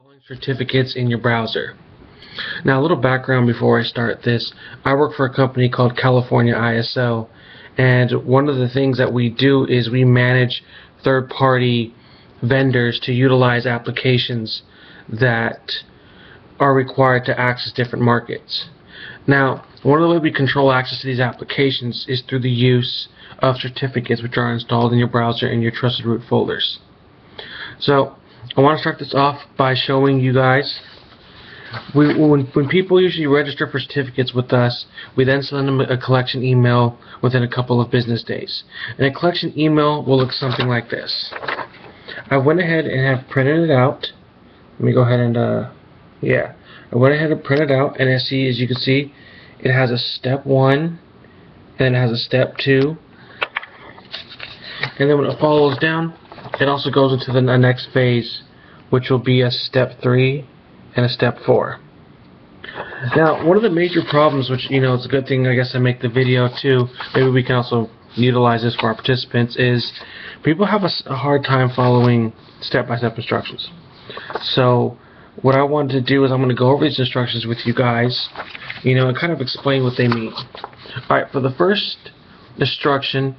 Installing certificates in your browser. Now, a little background before I start this. I work for a company called California ISO, and one of the things that we do is we manage third-party vendors to utilize applications that are required to access different markets. Now, one of the ways we control access to these applications is through the use of certificates, which are installed in your browser in your trusted root folders. So I want to start this off by showing you guys when people usually register for certificates with us, we then send them a collection email within a couple of business days. And a collection email will look something like this. I went ahead and have printed it out. Let me go ahead and I went ahead and printed it out, and as you can see, it has a step 1 and it has a step 2, and then when it follows down, it also goes into the next phase, which will be a step 3 and a step 4. Now, one of the major problems, which, it's a good thing I guess I make the video too, maybe we can also utilize this for our participants, is people have a hard time following step-by-step instructions. So what I wanted to do is I'm going to go over these instructions with you guys, and kind of explain what they mean. Alright, for the first instruction,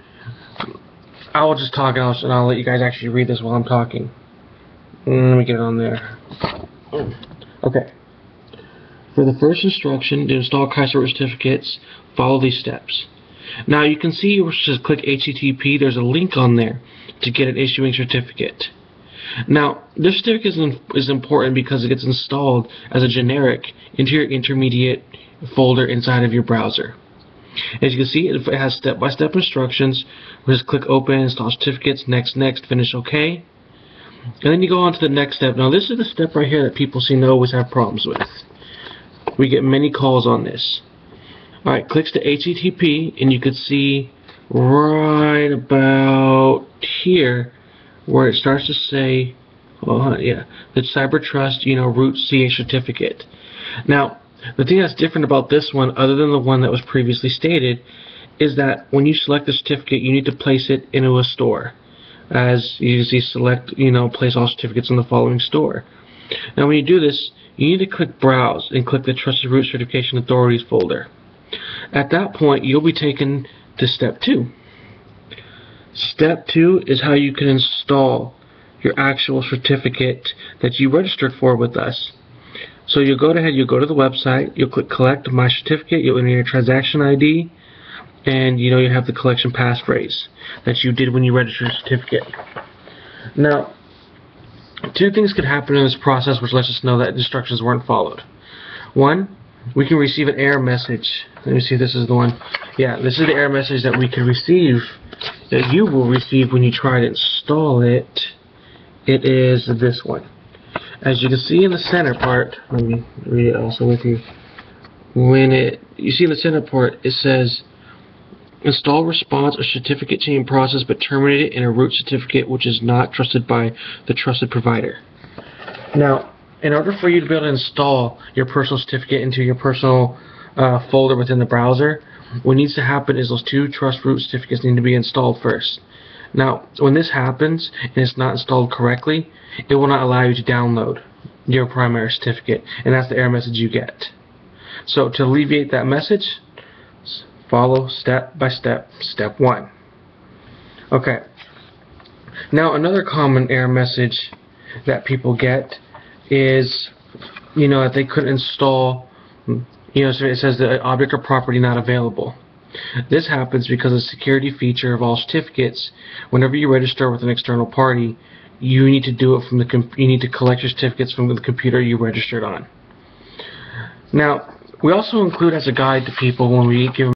I will just talk and I'll let you guys actually read this while I'm talking. Let me get it on there. Okay. For the first instruction, to install Kaiser certificates, follow these steps. Now you can see you just click HTTP, there's a link on there to get an issuing certificate. Now, this certificate is important because it gets installed as a generic into your intermediate folder inside of your browser. As you can see, it has step-by-step instructions. We'll just click open, install certificates, next, finish OK. And then you go on to the next step. Now this is the step right here that people seem to always have problems with. We get many calls on this. Alright, clicks to HTTP, and you can see right about here where it starts to say, the CyberTrust, root CA certificate. Now, the thing that's different about this one, other than the one that was previously stated, is that when you select the certificate, you need to place it into a store. As you see, select, place all certificates in the following store. Now, when you do this, you need to click Browse and click the Trusted Root Certification Authorities folder. At that point, you'll be taken to Step 2. Step 2 is how you can install your actual certificate that you registered for with us. So you'll go ahead, you'll go to the website, you'll click Collect My Certificate, you'll enter your transaction ID, and you have the collection passphrase that you did when you registered your certificate. Now, two things could happen in this process which lets us know that instructions weren't followed. One, we can receive an error message. Let me see if this is the one. Yeah, this is the error message that we can receive, that you will receive when you try to install it. It is this one. As you can see in the center part, let me read it also with you. You see in the center part, it says, install response or certificate chain process, but terminate it in a root certificate which is not trusted by the trusted provider. Now, in order for you to be able to install your personal certificate into your personal folder within the browser, what needs to happen is those two trust root certificates need to be installed first. Now, when this happens and it's not installed correctly, it will not allow you to download your primary certificate, and that's the error message you get. So to alleviate that message, follow step by step, step 1. Okay. Now, another common error message that people get is, that they couldn't install, so it says the object or property not available. This happens because a security feature of all certificates, whenever you register with an external party, you need to do it from you need to collect your certificates from the computer you registered on. Now, we also include as a guide to people when we give them